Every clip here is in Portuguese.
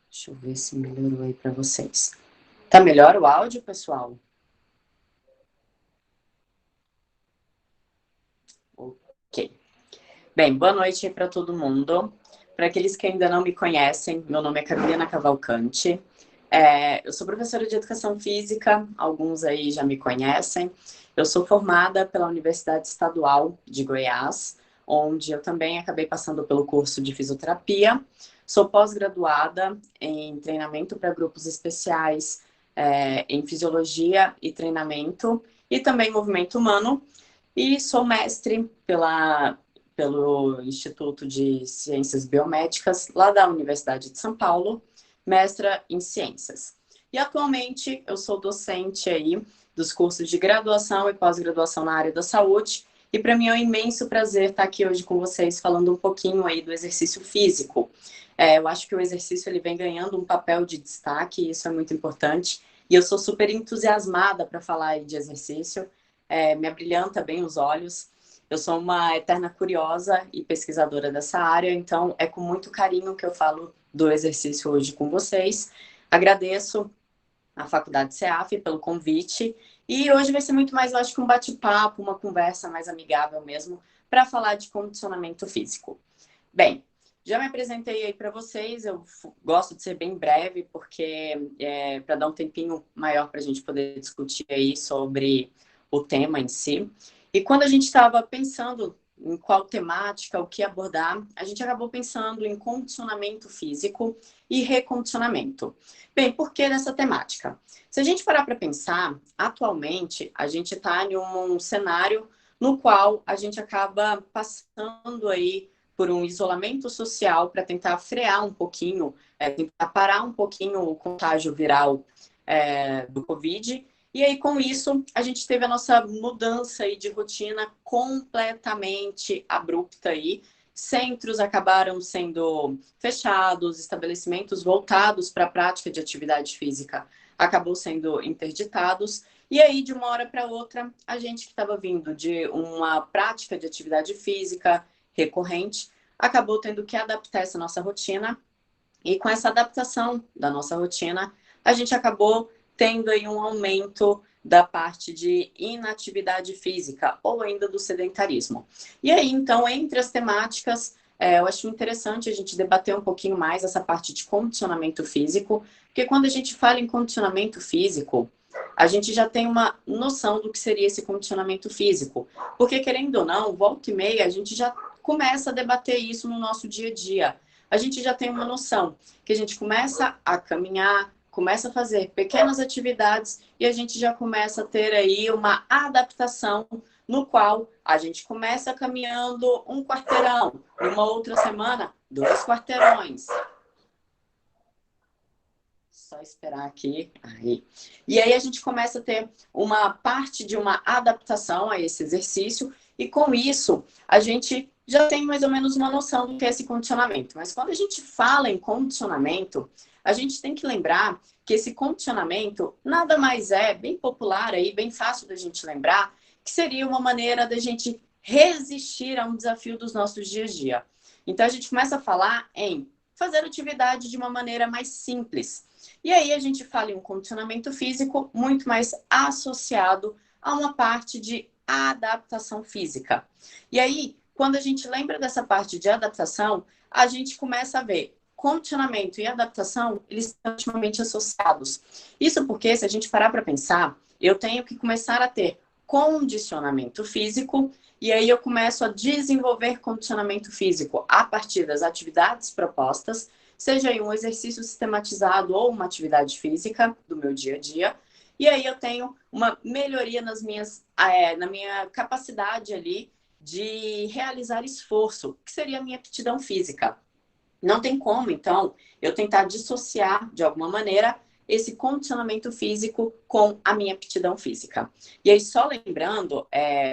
Deixa eu ver se melhorou aí para vocês. Tá melhor o áudio, pessoal? Ok. Bem, boa noite aí para todo mundo. Para aqueles que ainda não me conhecem, meu nome é Carolina Cavalcante. Eu sou professora de Educação Física, alguns aí já me conhecem. Eu sou formada pela Universidade Estadual de Goiás, onde eu também acabei passando pelo curso de fisioterapia. Sou pós-graduada em treinamento para grupos especiais, em fisiologia e treinamento, e também movimento humano. E sou mestre pelo Instituto de Ciências Biomédicas, lá da Universidade de São Paulo, mestra em Ciências. E atualmente eu sou docente aí dos cursos de graduação e pós-graduação na área da saúde, e para mim é um imenso prazer estar aqui hoje com vocês falando um pouquinho aí do exercício físico. Eu acho que o exercício ele vem ganhando um papel de destaque, e isso é muito importante, e eu sou super entusiasmada para falar aí de exercício. Me abrilhanta bem os olhos. Eu sou uma eterna curiosa e pesquisadora dessa área, então é com muito carinho que eu falo do exercício hoje com vocês. Agradeço à Faculdade CEAF pelo convite, e hoje vai ser muito mais, eu acho que um bate-papo, uma conversa mais amigável mesmo, para falar de condicionamento físico. Bem, já me apresentei aí para vocês, eu gosto de ser bem breve, porque para dar um tempinho maior para a gente poder discutir aí sobre o tema em si. E quando a gente estava pensando em qual temática, o que abordar, a gente acabou pensando em condicionamento físico e recondicionamento. Bem, por que dessa temática? Se a gente parar para pensar, atualmente a gente está em um cenário no qual a gente acaba passando aí por um isolamento social para tentar frear um pouquinho, tentar parar um pouquinho o contágio viral do Covid. E aí, com isso, a gente teve a nossa mudança aí de rotina completamente abrupta aí. Centros acabaram sendo fechados, estabelecimentos voltados para a prática de atividade física acabou sendo interditados. E aí, de uma hora para outra, a gente que estava vindo de uma prática de atividade física recorrente, acabou tendo que adaptar essa nossa rotina. E com essa adaptação da nossa rotina, a gente acabou tendo aí um aumento da parte de inatividade física ou ainda do sedentarismo. E aí, então, entre as temáticas, eu acho interessante a gente debater um pouquinho mais essa parte de condicionamento físico, porque quando a gente fala em condicionamento físico, a gente já tem uma noção do que seria esse condicionamento físico. Porque, querendo ou não, volta e meia, a gente já começa a debater isso no nosso dia a dia. A gente já tem uma noção que a gente começa a caminhar, começa a fazer pequenas atividades e a gente já começa a ter aí uma adaptação no qual a gente começa caminhando 1 quarteirão, numa outra semana, 2 quarteirões. Só esperar aqui. Aí. E aí a gente começa a ter uma parte de uma adaptação a esse exercício e com isso a gente já tem mais ou menos uma noção do que é esse condicionamento. Mas quando a gente fala em condicionamento, a gente tem que lembrar que esse condicionamento nada mais é, bem popular aí, bem fácil da gente lembrar, que seria uma maneira da gente resistir a um desafio dos nossos dias a dia. Então a gente começa a falar em fazer atividade de uma maneira mais simples. E aí a gente fala em um condicionamento físico muito mais associado a uma parte de adaptação física. E aí, quando a gente lembra dessa parte de adaptação, a gente começa a ver condicionamento e adaptação, eles estão intimamente associados. Isso porque, se a gente parar para pensar, eu tenho que começar a ter condicionamento físico e aí eu começo a desenvolver condicionamento físico a partir das atividades propostas, seja em um exercício sistematizado ou uma atividade física do meu dia a dia. E aí eu tenho uma melhoria na minha capacidade ali de realizar esforço, que seria a minha aptidão física. Não tem como, então, eu tentar dissociar de alguma maneira esse condicionamento físico com a minha aptidão física. E aí, só lembrando,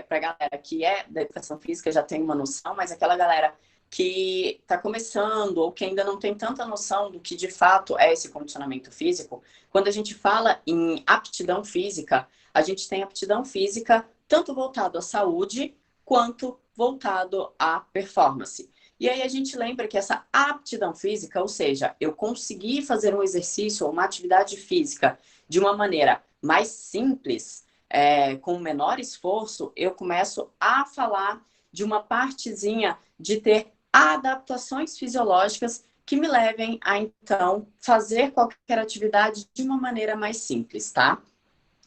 para a galera que é da educação física já tem uma noção, mas aquela galera que está começando ou que ainda não tem tanta noção do que de fato é esse condicionamento físico, quando a gente fala em aptidão física, a gente tem aptidão física tanto voltado à saúde quanto voltado à performance. E aí a gente lembra que essa aptidão física, ou seja, eu conseguir fazer um exercício ou uma atividade física de uma maneira mais simples, com menor esforço, eu começo a falar de uma partezinha de ter adaptações fisiológicas que me levem a, então, fazer qualquer atividade de uma maneira mais simples, tá?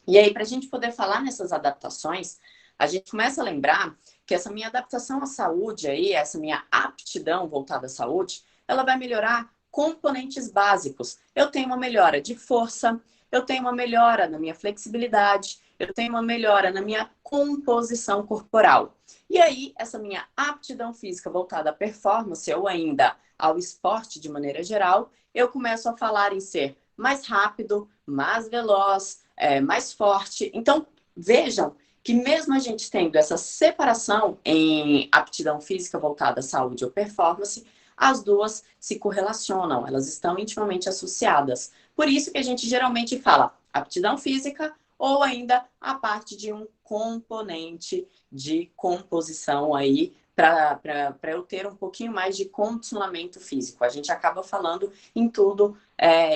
E aí, para a gente poder falar nessas adaptações, a gente começa a lembrar que essa minha adaptação à saúde aí, essa minha aptidão voltada à saúde, ela vai melhorar componentes básicos. Eu tenho uma melhora de força, eu tenho uma melhora na minha flexibilidade, eu tenho uma melhora na minha composição corporal. E aí, essa minha aptidão física voltada à performance ou ainda ao esporte de maneira geral, eu começo a falar em ser mais rápido, mais veloz, mais forte. Então, vejam que mesmo a gente tendo essa separação em aptidão física voltada à saúde ou performance, as duas se correlacionam, elas estão intimamente associadas. Por isso que a gente geralmente fala aptidão física ou ainda a parte de um componente de composição aí para eu ter um pouquinho mais de condicionamento físico. A gente acaba falando em tudo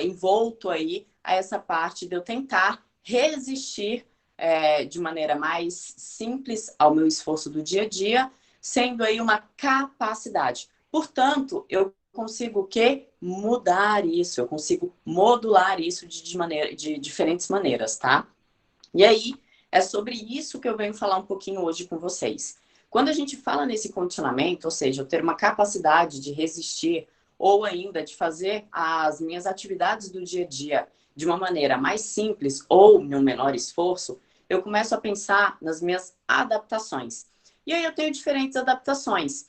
envolto aí a essa parte de eu tentar resistir de maneira mais simples ao meu esforço do dia a dia, sendo aí uma capacidade. Portanto, eu consigo o quê? Mudar isso, eu consigo modular isso de diferentes maneiras, tá? E aí, é sobre isso que eu venho falar um pouquinho hoje com vocês. Quando a gente fala nesse condicionamento, ou seja, eu ter uma capacidade de resistir ou ainda de fazer as minhas atividades do dia a dia de uma maneira mais simples ou em um menor esforço, eu começo a pensar nas minhas adaptações. E aí eu tenho diferentes adaptações,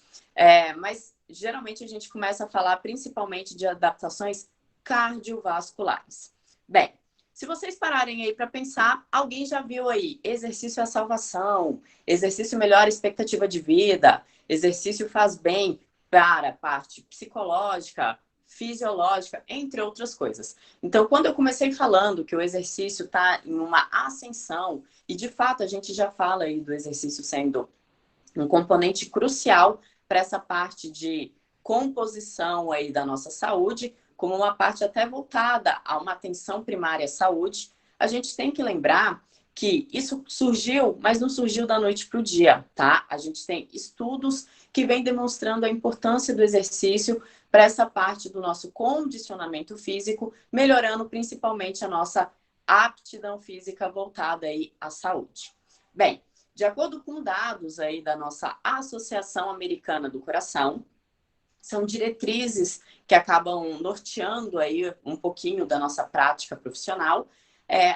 mas geralmente a gente começa a falar principalmente de adaptações cardiovasculares. Bem, se vocês pararem aí para pensar, alguém já viu aí exercício é salvação, exercício melhora a expectativa de vida, exercício faz bem para a parte psicológica, fisiológica, entre outras coisas. Então, quando eu comecei falando que o exercício está em uma ascensão, e de fato a gente já fala aí do exercício sendo um componente crucial para essa parte de composição aí da nossa saúde, como uma parte até voltada a uma atenção primária à saúde, a gente tem que lembrar que isso surgiu, mas não surgiu da noite para o dia, tá? A gente tem estudos que vêm demonstrando a importância do exercício para essa parte do nosso condicionamento físico, melhorando principalmente a nossa aptidão física voltada aí à saúde. Bem, de acordo com dados aí da nossa Associação Americana do Coração, são diretrizes que acabam norteando aí um pouquinho da nossa prática profissional,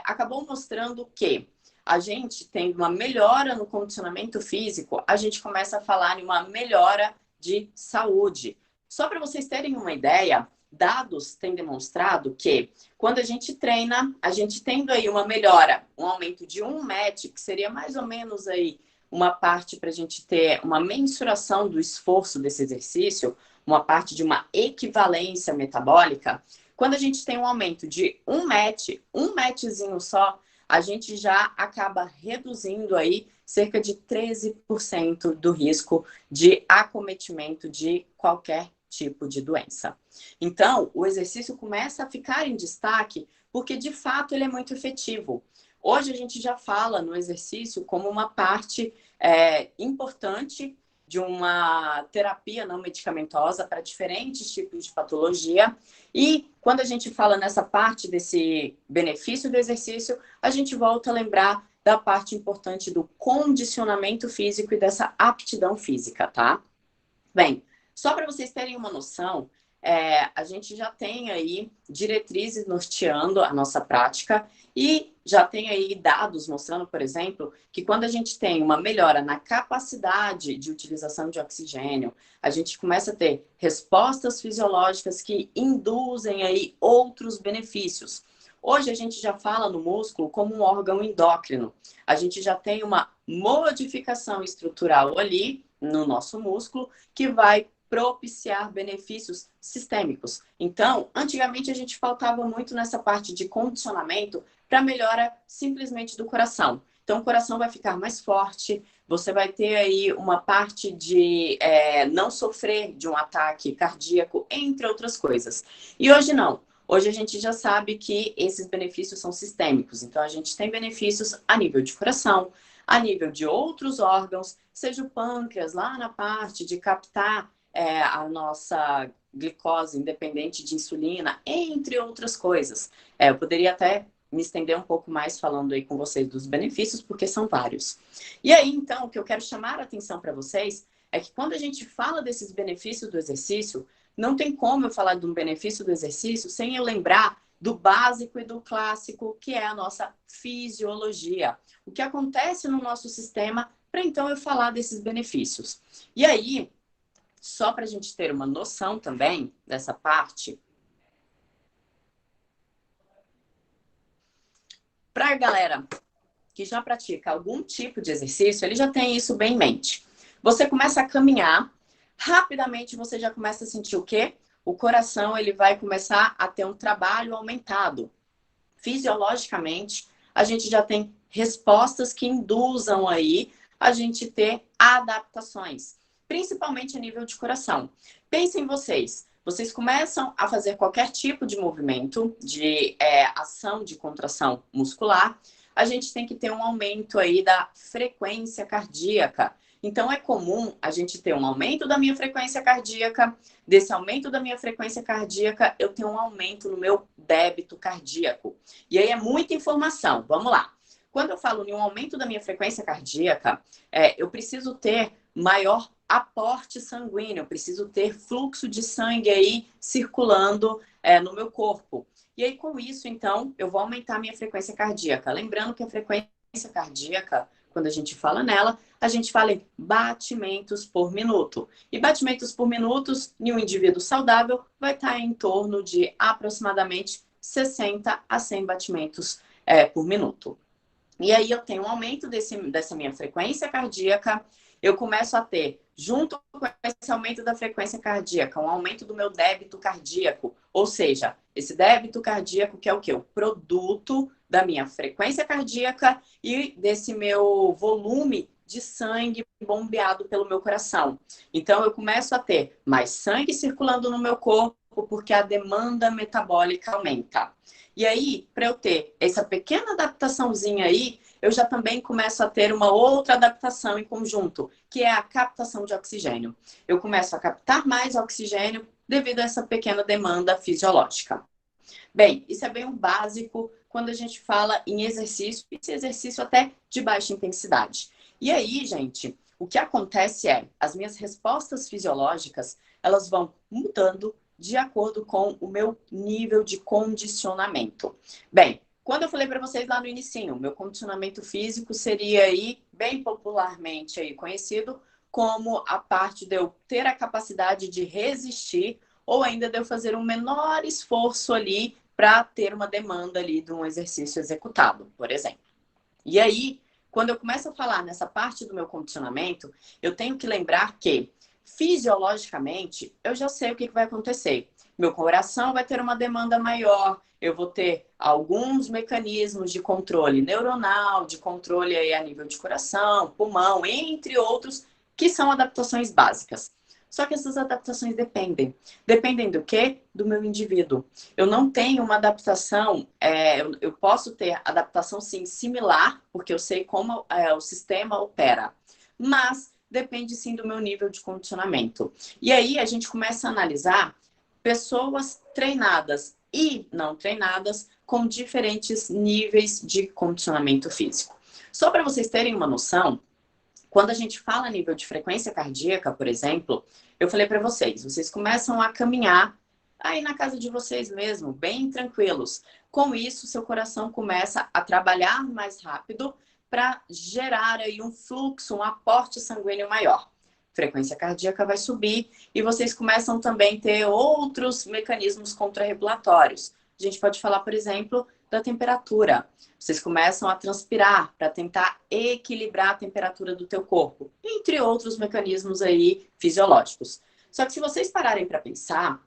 acabou mostrando que a gente tem uma melhora no condicionamento físico, a gente começa a falar em uma melhora de saúde. Só para vocês terem uma ideia, dados têm demonstrado que quando a gente treina, a gente tendo aí uma melhora, um aumento de 1 MET, que seria mais ou menos aí uma parte para a gente ter uma mensuração do esforço desse exercício, uma parte de uma equivalência metabólica, quando a gente tem um aumento de 1 MET, 1 METzinho só, a gente já acaba reduzindo aí cerca de 13% do risco de acometimento de qualquer tipo de doença. Então, o exercício começa a ficar em destaque porque, de fato, ele é muito efetivo. Hoje a gente já fala no exercício como uma parte importante de uma terapia não medicamentosa para diferentes tipos de patologia. E quando a gente fala nessa parte desse benefício do exercício, a gente volta a lembrar da parte importante do condicionamento físico e dessa aptidão física, tá? Bem, só para vocês terem uma noção, a gente já tem aí diretrizes norteando a nossa prática e já tem aí dados mostrando, por exemplo, que quando a gente tem uma melhora na capacidade de utilização de oxigênio, a gente começa a ter respostas fisiológicas que induzem aí outros benefícios. Hoje a gente já fala no músculo como um órgão endócrino. A gente já tem uma modificação estrutural ali no nosso músculo que vai propiciar benefícios sistêmicos. Então, antigamente a gente faltava muito nessa parte de condicionamento para melhora simplesmente do coração. Então, o coração vai ficar mais forte, você vai ter aí uma parte de não sofrer de um ataque cardíaco, entre outras coisas. E hoje não. Hoje a gente já sabe que esses benefícios são sistêmicos. Então, a gente tem benefícios a nível de coração, a nível de outros órgãos, seja o pâncreas, lá na parte de captar a nossa glicose independente de insulina, entre outras coisas. Eu poderia até me estender um pouco mais falando aí com vocês dos benefícios, porque são vários. E aí, então, o que eu quero chamar a atenção para vocês é que quando a gente fala desses benefícios do exercício, não tem como eu falar de um benefício do exercício sem eu lembrar do básico e do clássico, que é a nossa fisiologia. O que acontece no nosso sistema para então eu falar desses benefícios. E aí, só para a gente ter uma noção também dessa parte, para a galera que já pratica algum tipo de exercício, ele já tem isso bem em mente. Você começa a caminhar, rapidamente você já começa a sentir o quê? O coração ele vai começar a ter um trabalho aumentado. Fisiologicamente, a gente já tem respostas que induzam aí a gente ter adaptações, principalmente a nível de coração. Pensem vocês, vocês começam a fazer qualquer tipo de movimento, de ação de contração muscular, a gente tem que ter um aumento aí da frequência cardíaca. Então, é comum a gente ter um aumento da minha frequência cardíaca. Desse aumento da minha frequência cardíaca, eu tenho um aumento no meu débito cardíaco. E aí é muita informação. Vamos lá. Quando eu falo em um aumento da minha frequência cardíaca, eu preciso ter maior aporte sanguíneo, eu preciso ter fluxo de sangue aí circulando no meu corpo. E aí, com isso, então, eu vou aumentar a minha frequência cardíaca. Lembrando que a frequência cardíaca, quando a gente fala nela, a gente fala em batimentos por minuto. E batimentos por minuto, em um indivíduo saudável, vai estar em torno de aproximadamente 60 a 100 batimentos por minuto. E aí eu tenho um aumento dessa minha frequência cardíaca, eu começo a ter, junto com esse aumento da frequência cardíaca, um aumento do meu débito cardíaco. Ou seja, esse débito cardíaco que é o quê? O produto da minha frequência cardíaca e desse meu volume de sangue bombeado pelo meu coração. Então, eu começo a ter mais sangue circulando no meu corpo porque a demanda metabólica aumenta. E aí, para eu ter essa pequena adaptaçãozinha aí, eu já também começo a ter uma outra adaptação em conjunto, que é a captação de oxigênio. Eu começo a captar mais oxigênio devido a essa pequena demanda fisiológica. Bem, isso é bem o básico quando a gente fala em exercício, e esse exercício até de baixa intensidade. E aí, gente, o que acontece é, as minhas respostas fisiológicas, elas vão mudando de acordo com o meu nível de condicionamento. Bem, quando eu falei para vocês lá no inicinho, meu condicionamento físico seria aí, bem popularmente aí conhecido, como a parte de eu ter a capacidade de resistir ou ainda de eu fazer um menor esforço ali para ter uma demanda ali de um exercício executado, por exemplo. E aí, quando eu começo a falar nessa parte do meu condicionamento, eu tenho que lembrar que, fisiologicamente, eu já sei o que vai acontecer. Meu coração vai ter uma demanda maior, eu vou ter alguns mecanismos de controle neuronal, de controle aí a nível de coração, pulmão, entre outros, que são adaptações básicas. Só que essas adaptações dependem. Dependem do quê? Do meu indivíduo. Eu não tenho uma adaptação, eu posso ter adaptação sim similar, porque eu sei como o sistema opera, mas depende sim do meu nível de condicionamento. E aí a gente começa a analisar pessoas treinadas e não treinadas com diferentes níveis de condicionamento físico. Só para vocês terem uma noção, quando a gente fala a nível de frequência cardíaca, por exemplo, eu falei para vocês, vocês começam a caminhar aí na casa de vocês mesmo, bem tranquilos. Com isso, seu coração começa a trabalhar mais rápido para gerar aí um fluxo, um aporte sanguíneo maior. Frequência cardíaca vai subir e vocês começam também a ter outros mecanismos contrarregulatórios. A gente pode falar, por exemplo, da temperatura. Vocês começam a transpirar para tentar equilibrar a temperatura do teu corpo, entre outros mecanismos aí fisiológicos. Só que se vocês pararem para pensar,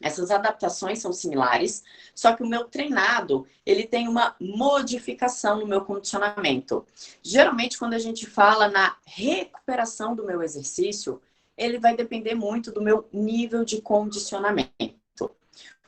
Essas adaptações são similares, só que o meu treinado, ele tem uma modificação no meu condicionamento. Geralmente, quando a gente fala na recuperação do meu exercício, ele vai depender muito do meu nível de condicionamento.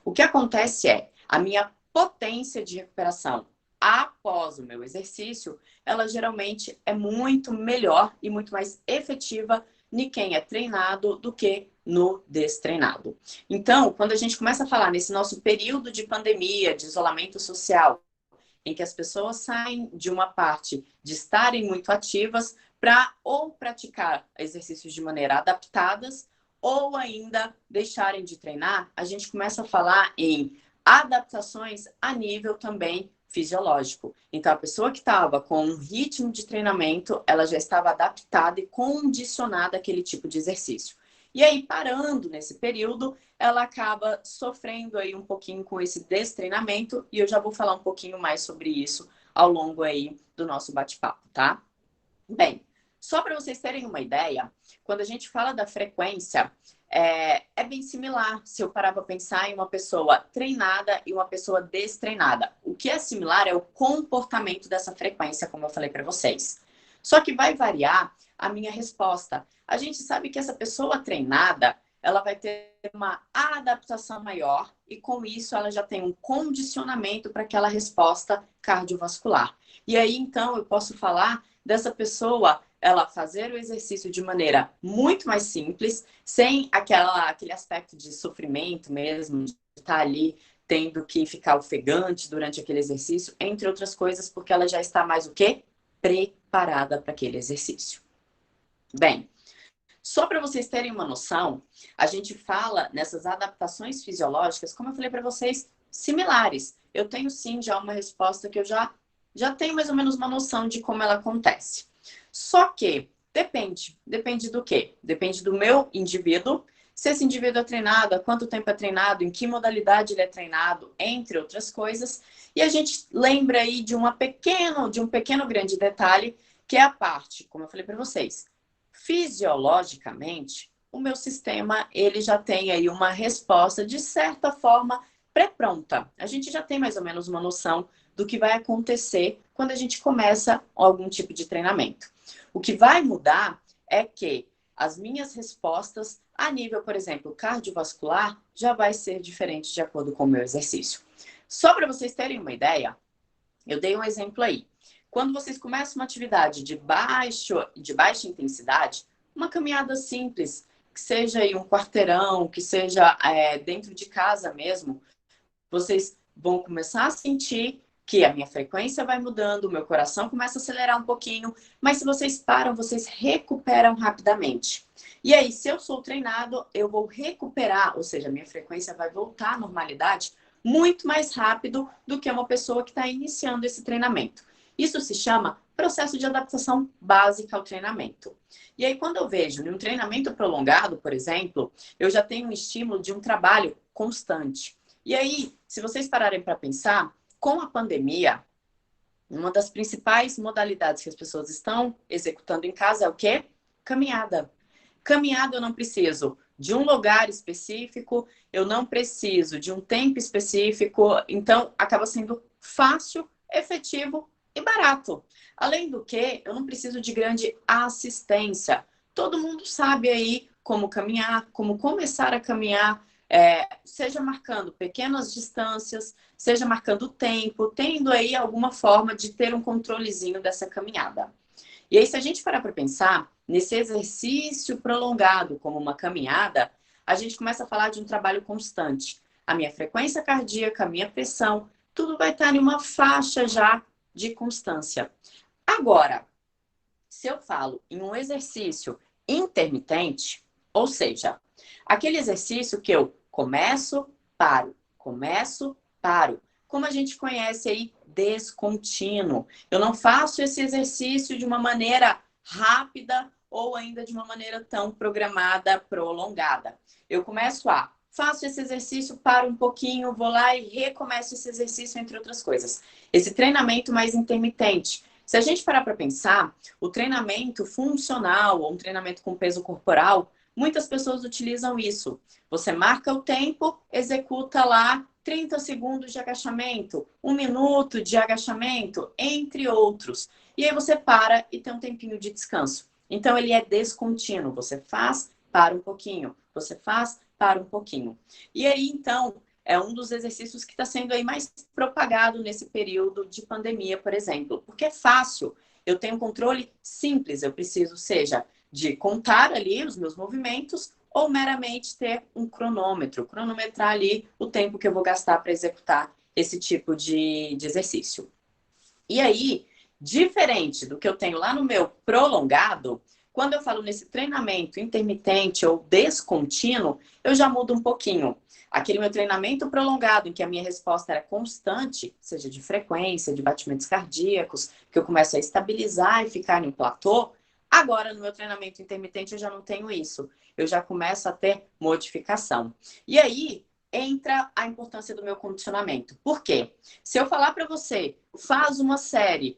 O que acontece é, a minha potência de recuperação após o meu exercício, ela geralmente é muito melhor e muito mais efetiva em quem é treinado do que no destreinado. Então, quando a gente começa a falar nesse nosso período de pandemia, de isolamento social, em que as pessoas saem de uma parte de estarem muito ativas para ou praticar exercícios de maneira adaptadas ou ainda deixarem de treinar, a gente começa a falar em adaptações a nível também fisiológico. Então, a pessoa que estava com um ritmo de treinamento, ela já estava adaptada e condicionada àquele tipo de exercício. E aí, parando nesse período, ela acaba sofrendo aí um pouquinho com esse destreinamento, e eu já vou falar um pouquinho mais sobre isso ao longo aí do nosso bate-papo, tá? Bem, só para vocês terem uma ideia, quando a gente fala da frequência, é bem similar se eu parar para pensar em uma pessoa treinada e uma pessoa destreinada. O que é similar é o comportamento dessa frequência, como eu falei para vocês. Só que vai variar a minha resposta. A gente sabe que essa pessoa treinada, ela vai ter uma adaptação maior e com isso ela já tem um condicionamento para aquela resposta cardiovascular. E aí então eu posso falar dessa pessoa ela fazer o exercício de maneira muito mais simples, sem aquele aspecto de sofrimento mesmo, de estar ali tendo que ficar ofegante durante aquele exercício, entre outras coisas, porque ela já está mais o quê? Preparada para aquele exercício. Bem, só para vocês terem uma noção, a gente fala nessas adaptações fisiológicas, como eu falei para vocês, similares. Eu tenho sim já uma resposta que eu já tenho mais ou menos uma noção de como ela acontece. Só que depende do quê? Depende do meu indivíduo, se esse indivíduo é treinado, há quanto tempo é treinado, em que modalidade ele é treinado, entre outras coisas. E a gente lembra aí de um pequeno grande detalhe, que é a parte, como eu falei para vocês, fisiologicamente, o meu sistema ele já tem aí uma resposta de certa forma pré-pronta. A gente já tem mais ou menos uma noção do que vai acontecer quando a gente começa algum tipo de treinamento. O que vai mudar é que as minhas respostas a nível, por exemplo, cardiovascular, já vai ser diferente de acordo com o meu exercício. Só para vocês terem uma ideia, eu dei um exemplo aí. Quando vocês começam uma atividade de baixa intensidade, uma caminhada simples, que seja aí um quarteirão, que seja dentro de casa mesmo, vocês vão começar a sentir que a minha frequência vai mudando, o meu coração começa a acelerar um pouquinho, mas se vocês param, vocês recuperam rapidamente. E aí, se eu sou treinado, eu vou recuperar, ou seja, a minha frequência vai voltar à normalidade muito mais rápido do que uma pessoa que está iniciando esse treinamento. Isso se chama processo de adaptação básica ao treinamento. E aí, quando eu vejo um treinamento prolongado, por exemplo, eu já tenho um estímulo de um trabalho constante. E aí, se vocês pararem para pensar, com a pandemia, uma das principais modalidades que as pessoas estão executando em casa é o quê? Caminhada. Caminhada eu não preciso de um lugar específico, eu não preciso de um tempo específico, então acaba sendo fácil, efetivo e barato. Além do que, eu não preciso de grande assistência. Todo mundo sabe aí como caminhar, como começar a caminhar, seja marcando pequenas distâncias, seja marcando tempo, tendo aí alguma forma de ter um controlezinho dessa caminhada. E aí, se a gente parar para pensar, nesse exercício prolongado, como uma caminhada, a gente começa a falar de um trabalho constante. A minha frequência cardíaca, a minha pressão, tudo vai estar em uma faixa já de constância. Agora, se eu falo em um exercício intermitente, ou seja, aquele exercício que eu começo, paro, como a gente conhece aí, descontínuo. Eu não faço esse exercício de uma maneira rápida ou ainda de uma maneira tão programada, prolongada. Eu faço esse exercício, paro um pouquinho, vou lá e recomeço esse exercício, entre outras coisas. Esse treinamento mais intermitente. Se a gente parar para pensar, o treinamento funcional ou um treinamento com peso corporal Muitas pessoas utilizam isso. Você marca o tempo, executa lá 30 segundos de agachamento, 1 minuto de agachamento, entre outros. E aí você para e tem um tempinho de descanso. Então, ele é descontínuo. Você faz, para um pouquinho. Você faz, para um pouquinho. E aí, então, é um dos exercícios que está sendo aí mais propagado nesse período de pandemia, por exemplo. Porque é fácil. Eu tenho um controle simples. Eu preciso, seja de contar ali os meus movimentos ou meramente ter um cronômetro, cronometrar ali o tempo que eu vou gastar para executar esse tipo de exercício. E aí, diferente do que eu tenho lá no meu prolongado, quando eu falo nesse treinamento intermitente ou descontínuo, eu já mudo um pouquinho. Aquele meu treinamento prolongado, em que a minha resposta era constante, seja de frequência, de batimentos cardíacos, que eu começo a estabilizar e ficar em um platô, agora no meu treinamento intermitente eu já não tenho isso. Eu já começo a ter modificação. E aí entra a importância do meu condicionamento. Por quê? Se eu falar para você, faz uma série,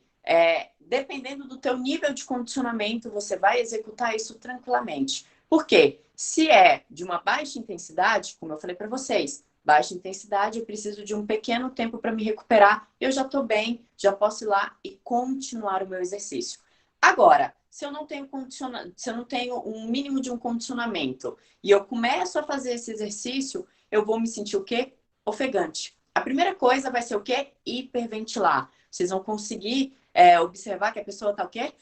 dependendo do teu nível de condicionamento, você vai executar isso tranquilamente. Por quê? Se é de uma baixa intensidade, como eu falei para vocês, baixa intensidade, eu preciso de um pequeno tempo para me recuperar, eu já estou bem, já posso ir lá e continuar o meu exercício. Agora, se eu não tenho se eu não tenho um mínimo de um condicionamento e eu começo a fazer esse exercício, eu vou me sentir o quê? Ofegante. A primeira coisa vai ser o quê? Hiperventilar. Vocês vão conseguir observar que a pessoa está o quê?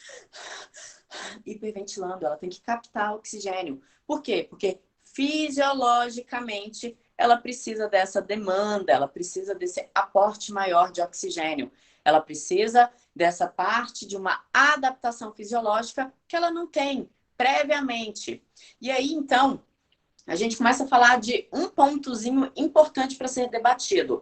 Hiperventilando. Ela tem que captar oxigênio. Por quê? Porque fisiologicamente ela precisa dessa demanda, ela precisa desse aporte maior de oxigênio. Ela precisa dessa parte de uma adaptação fisiológica que ela não tem previamente. E aí, então, a gente começa a falar de um pontozinho importante para ser debatido.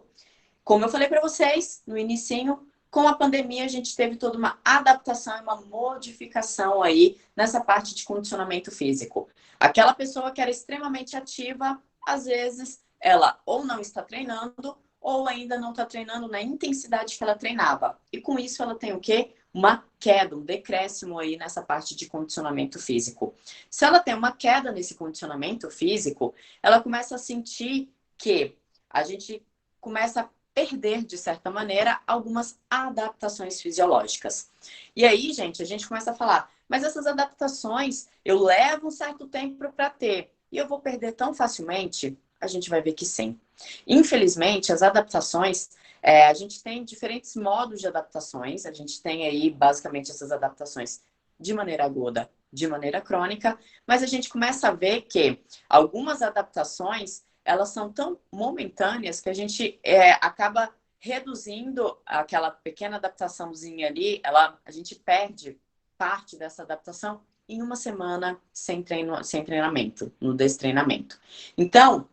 Como eu falei para vocês no inicinho, com a pandemia a gente teve toda uma adaptação e uma modificação aí nessa parte de condicionamento físico. Aquela pessoa que era extremamente ativa, às vezes ela ou não está treinando ou ainda não está treinando na intensidade que ela treinava. E com isso ela tem o quê? Uma queda, um decréscimo aí nessa parte de condicionamento físico. Se ela tem uma queda nesse condicionamento físico, ela começa a sentir que a gente começa a perder, de certa maneira, algumas adaptações fisiológicas. E aí, gente, a gente começa a falar, mas essas adaptações eu levo um certo tempo para ter e eu vou perder tão facilmente? A gente vai ver que sim. Infelizmente, as adaptações, a gente tem diferentes modos de adaptações, a gente tem aí basicamente essas adaptações de maneira aguda, de maneira crônica, mas a gente começa a ver que algumas adaptações elas são tão momentâneas que a gente acaba reduzindo aquela pequena adaptaçãozinha ali, a gente perde parte dessa adaptação em uma semana sem treinamento, no destreinamento. Então,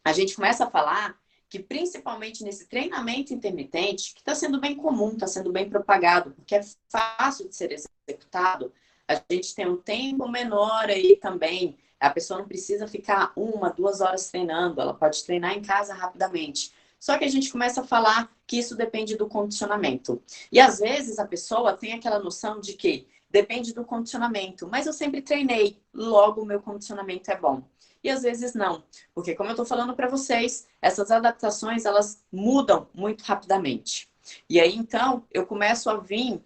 a gente começa a falar que principalmente nesse treinamento intermitente, que está sendo bem comum, está sendo bem propagado, porque é fácil de ser executado, a gente tem um tempo menor aí também. A pessoa não precisa ficar 1, 2 horas treinando, ela pode treinar em casa rapidamente. Só que a gente começa a falar que isso depende do condicionamento. E às vezes a pessoa tem aquela noção de que depende do condicionamento, mas eu sempre treinei, logo o meu condicionamento é bom. E às vezes não, porque como eu estou falando para vocês, essas adaptações elas mudam muito rapidamente. E aí então eu começo a vir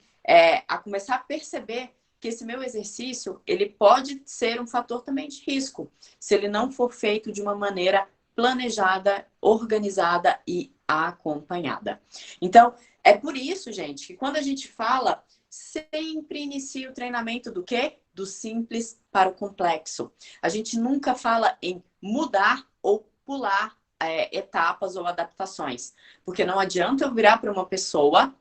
a começar a perceber que esse meu exercício ele pode ser um fator também de risco, se ele não for feito de uma maneira planejada, organizada e acompanhada. Então, é por isso, gente, que quando a gente fala, sempre inicia o treinamento do quê? Do simples para o complexo. A gente nunca fala em mudar ou pular etapas ou adaptações, porque não adianta eu virar para uma pessoa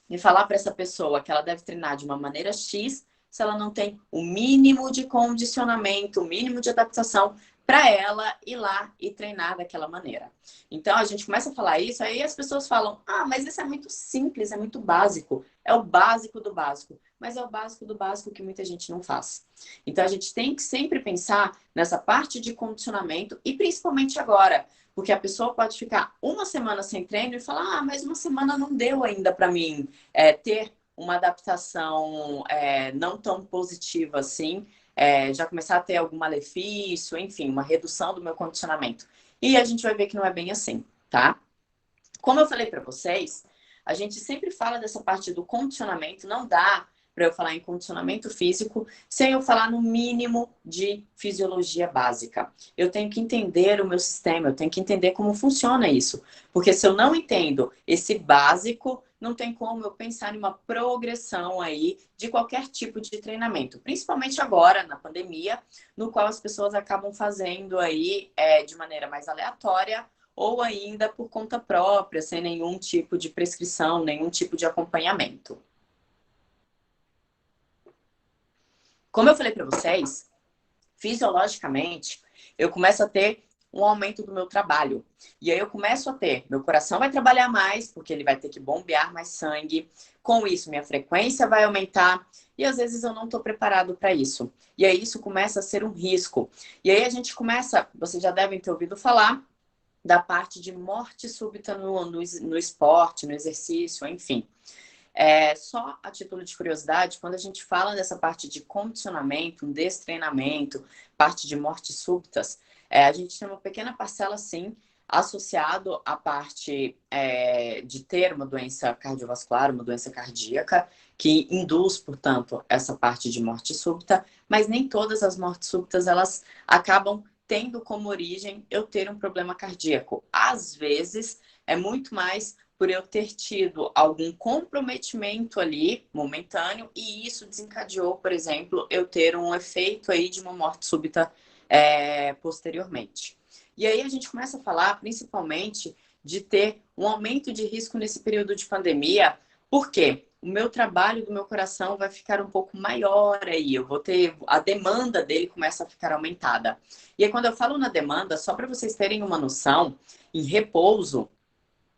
e falar para essa pessoa que ela deve treinar de uma maneira X se ela não tem o mínimo de condicionamento, o mínimo de adaptação para ela ir lá e treinar daquela maneira. Então a gente começa a falar isso, aí as pessoas falam: ah, mas isso é muito simples, é muito básico. É o básico do básico. Mas é o básico do básico que muita gente não faz. Então a gente tem que sempre pensar nessa parte de condicionamento e principalmente agora. Porque a pessoa pode ficar uma semana sem treino e falar: ah, mas uma semana não deu ainda para mim ter uma adaptação não tão positiva assim, já começar a ter algum malefício, enfim, uma redução do meu condicionamento. E a gente vai ver que não é bem assim, tá? Como eu falei para vocês, a gente sempre fala dessa parte do condicionamento, não dá para eu falar em condicionamento físico sem eu falar no mínimo de fisiologia básica. Eu tenho que entender o meu sistema, eu tenho que entender como funciona isso. Porque se eu não entendo esse básico, não tem como eu pensar em uma progressão aí de qualquer tipo de treinamento. Principalmente agora, na pandemia, no qual as pessoas acabam fazendo aí de maneira mais aleatória ou ainda por conta própria, sem nenhum tipo de prescrição, nenhum tipo de acompanhamento. Como eu falei para vocês, fisiologicamente, eu começo a ter um aumento do meu trabalho. E aí eu começo a ter, meu coração vai trabalhar mais, porque ele vai ter que bombear mais sangue. Com isso, minha frequência vai aumentar. E às vezes eu não estou preparado para isso. E aí isso começa a ser um risco. E aí a gente começa, vocês já devem ter ouvido falar, da parte de morte súbita no esporte, no exercício, enfim. Só a título de curiosidade, quando a gente fala dessa parte de condicionamento, um destreinamento, parte de mortes súbitas, a gente tem uma pequena parcela, sim, associado à parte de ter uma doença cardiovascular, uma doença cardíaca, que induz, portanto, essa parte de morte súbita, mas nem todas as mortes súbitas, elas acabam tendo como origem eu ter um problema cardíaco. Às vezes, é muito mais por eu ter tido algum comprometimento ali, momentâneo, e isso desencadeou, por exemplo, eu ter um efeito aí de uma morte súbita posteriormente. E aí a gente começa a falar, principalmente, de ter um aumento de risco nesse período de pandemia, porque o meu trabalho do meu coração vai ficar um pouco maior aí, eu vou ter, a demanda dele começa a ficar aumentada. E aí quando eu falo na demanda, só para vocês terem uma noção, em repouso,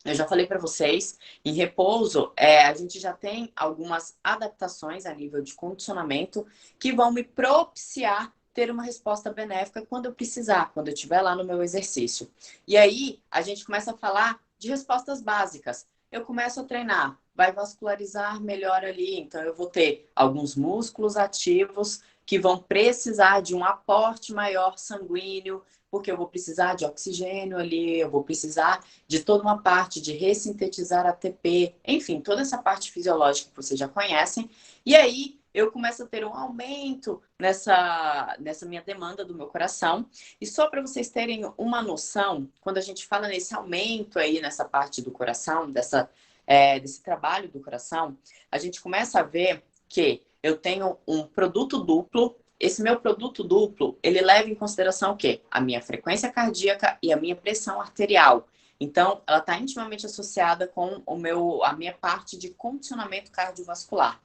eu já falei para vocês, em repouso, a gente já tem algumas adaptações a nível de condicionamento que vão me propiciar ter uma resposta benéfica quando eu precisar, quando eu estiver lá no meu exercício. E aí, a gente começa a falar de respostas básicas. Eu começo a treinar, vai vascularizar melhor ali, então eu vou ter alguns músculos ativos que vão precisar de um aporte maior sanguíneo, porque eu vou precisar de oxigênio ali, eu vou precisar de toda uma parte de ressintetizar ATP, enfim, toda essa parte fisiológica que vocês já conhecem. E aí eu começo a ter um aumento nessa minha demanda do meu coração. E só para vocês terem uma noção, quando a gente fala nesse aumento aí nessa parte do coração, desse trabalho do coração, a gente começa a ver que eu tenho um produto duplo. Esse meu produto duplo, ele leva em consideração o quê? A minha frequência cardíaca e a minha pressão arterial. Então, ela está intimamente associada com a minha parte de condicionamento cardiovascular.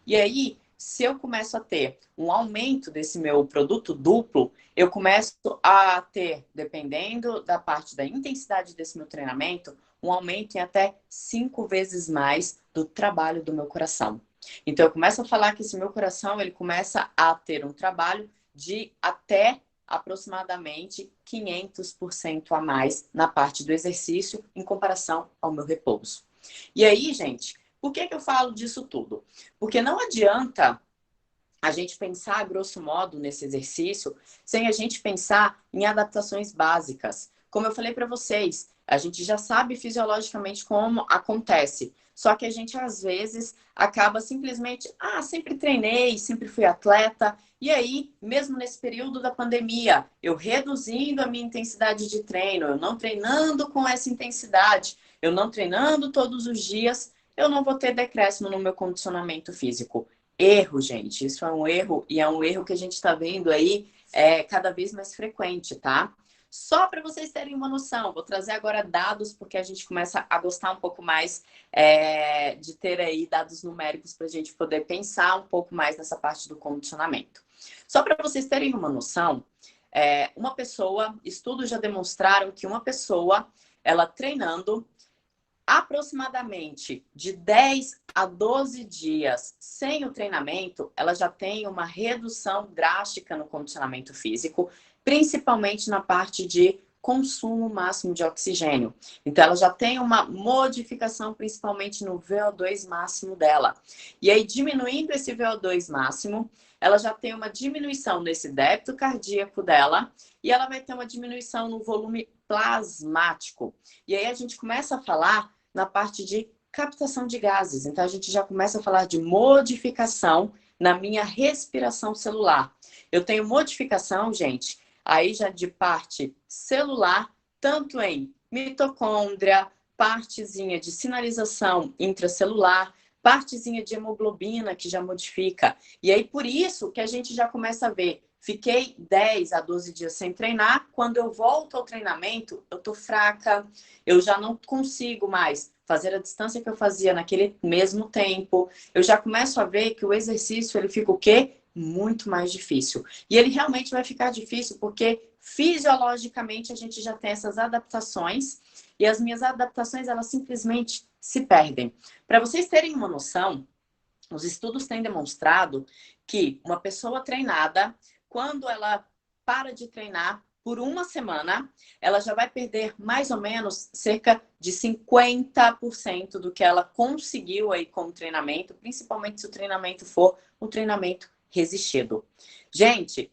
E aí, se eu começo a ter um aumento desse meu produto duplo, eu começo a ter, dependendo da parte da intensidade desse meu treinamento, um aumento em até 5 vezes mais do trabalho do meu coração. Então, eu começo a falar que esse meu coração, ele começa a ter um trabalho de até aproximadamente 500% a mais na parte do exercício em comparação ao meu repouso. E aí, gente, por que eu falo disso tudo? Porque não adianta a gente pensar, grosso modo, nesse exercício, sem a gente pensar em adaptações básicas. Como eu falei para vocês, a gente já sabe fisiologicamente como acontece. Só que a gente, às vezes, acaba simplesmente, sempre treinei, sempre fui atleta. E aí, mesmo nesse período da pandemia, eu reduzindo a minha intensidade de treino, eu não treinando com essa intensidade, eu não treinando todos os dias, eu não vou ter decréscimo no meu condicionamento físico. Erro, gente. Isso é um erro e é um erro que a gente está vendo aí cada vez mais frequente, tá? Só para vocês terem uma noção, vou trazer agora dados, porque a gente começa a gostar um pouco mais de ter aí dados numéricos para a gente poder pensar um pouco mais nessa parte do condicionamento. Só para vocês terem uma noção, estudos já demonstraram que uma pessoa, ela treinando aproximadamente de 10 a 12 dias sem o treinamento, ela já tem uma redução drástica no condicionamento físico, principalmente na parte de consumo máximo de oxigênio. Então, ela já tem uma modificação, principalmente no VO2 máximo dela. E aí, diminuindo esse VO2 máximo, ela já tem uma diminuição nesse débito cardíaco dela e ela vai ter uma diminuição no volume plasmático. E aí, a gente começa a falar na parte de captação de gases. Então, a gente já começa a falar de modificação na minha respiração celular. Eu tenho modificação, gente, aí já de parte celular, tanto em mitocôndria, partezinha de sinalização intracelular, partezinha de hemoglobina que já modifica. E aí, por isso que a gente já começa a ver, fiquei 10 a 12 dias sem treinar, quando eu volto ao treinamento, eu tô fraca, eu já não consigo mais fazer a distância que eu fazia naquele mesmo tempo. Eu já começo a ver que o exercício, ele fica o quê? Muito mais difícil. E ele realmente vai ficar difícil porque fisiologicamente a gente já tem essas adaptações e as minhas adaptações, elas simplesmente se perdem. Para vocês terem uma noção, os estudos têm demonstrado que uma pessoa treinada, quando ela para de treinar por uma semana, ela já vai perder mais ou menos cerca de 50% do que ela conseguiu aí com o treinamento, principalmente se o treinamento for um treinamento resistido. Gente,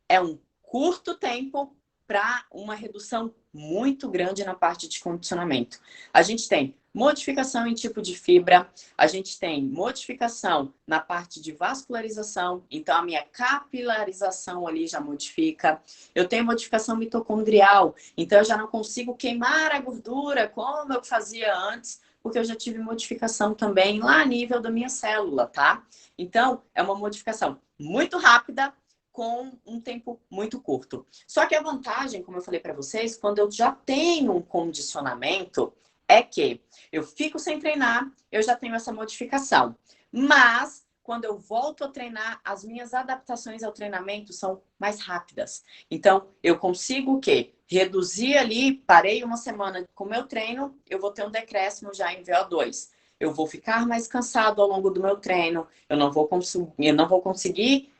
é um curto tempo para uma redução muito grande na parte de condicionamento. A gente tem modificação em tipo de fibra, a gente tem modificação na parte de vascularização, então a minha capilarização ali já modifica. Eu tenho modificação mitocondrial, então eu já não consigo queimar a gordura como eu fazia antes, porque eu já tive modificação também lá a nível da minha célula, tá? Então, é uma modificação muito rápida, com um tempo muito curto. Só que a vantagem, como eu falei para vocês, quando eu já tenho um condicionamento, é que eu fico sem treinar, eu já tenho essa modificação. Mas, quando eu volto a treinar, as minhas adaptações ao treinamento são mais rápidas. Então, eu consigo o quê? Reduzir ali, parei uma semana com o meu treino, eu vou ter um decréscimo já em VO2. Eu vou ficar mais cansado ao longo do meu treino, eu não vou conseguir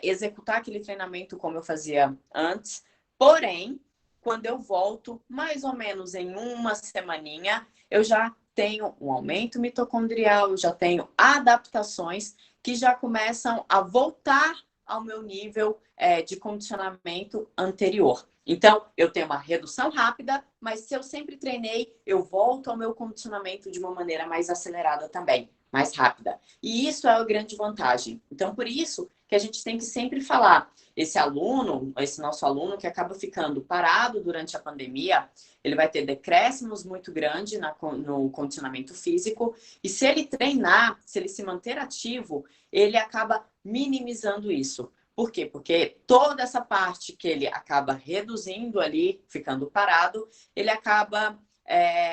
executar aquele treinamento como eu fazia antes. Porém, quando eu volto, mais ou menos em uma semaninha, eu já tenho um aumento mitocondrial, eu já tenho adaptações que já começam a voltar ao meu nível de condicionamento anterior. Então, eu tenho uma redução rápida, mas se eu sempre treinei, eu volto ao meu condicionamento de uma maneira mais acelerada também, mais rápida. E isso é a grande vantagem. Então, por isso que a gente tem que sempre falar, esse aluno, esse nosso aluno que acaba ficando parado durante a pandemia, ele vai ter decréscimos muito grandes no condicionamento físico, e se ele treinar, se ele se manter ativo, ele acaba minimizando isso. Por quê? Porque toda essa parte que ele acaba reduzindo ali, ficando parado, ele acaba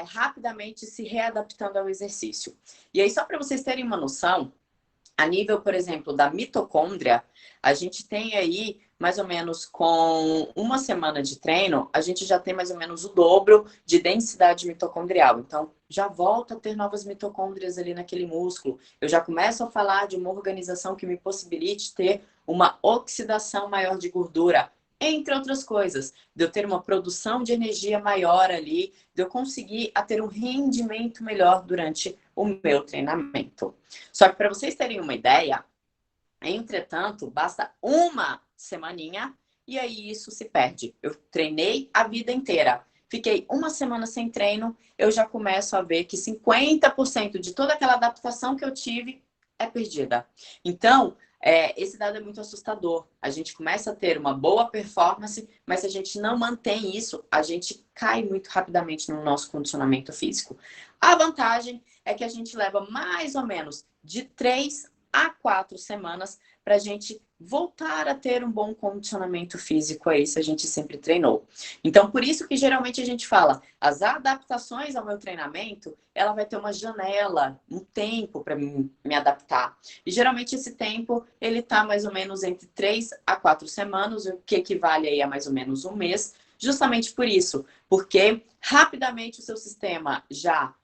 rapidamente se readaptando ao exercício. E aí, só para vocês terem uma noção, a nível, por exemplo, da mitocôndria, a gente tem aí, mais ou menos, com uma semana de treino, a gente já tem mais ou menos o dobro de densidade mitocondrial. Então, já volta a ter novas mitocôndrias ali naquele músculo. Eu já começo a falar de uma organização que me possibilite ter uma oxidação maior de gordura, entre outras coisas, de eu ter uma produção de energia maior ali, de eu conseguir a ter um rendimento melhor durante o meu treinamento. Só que para vocês terem uma ideia, entretanto, basta uma semaninha e aí isso se perde. Eu treinei a vida inteira. Fiquei uma semana sem treino, eu já começo a ver que 50% de toda aquela adaptação que eu tive é perdida. Então, esse dado é muito assustador. A gente começa a ter uma boa performance, mas se a gente não mantém isso, a gente cai muito rapidamente no nosso condicionamento físico. A vantagem é que a gente leva mais ou menos de 3 a 4 semanas para a gente voltar a ter um bom condicionamento físico aí, se a gente sempre treinou. Então, por isso que geralmente a gente fala, as adaptações ao meu treinamento, ela vai ter uma janela, um tempo para me adaptar. E geralmente esse tempo, ele está mais ou menos entre 3 a 4 semanas, o que equivale aí a mais ou menos um mês, justamente por isso, porque rapidamente o seu sistema já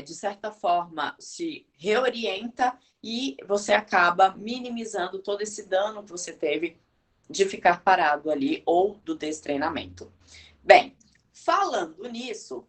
de certa forma, se reorienta e você acaba minimizando todo esse dano que você teve de ficar parado ali ou do destreinamento. Bem, falando nisso,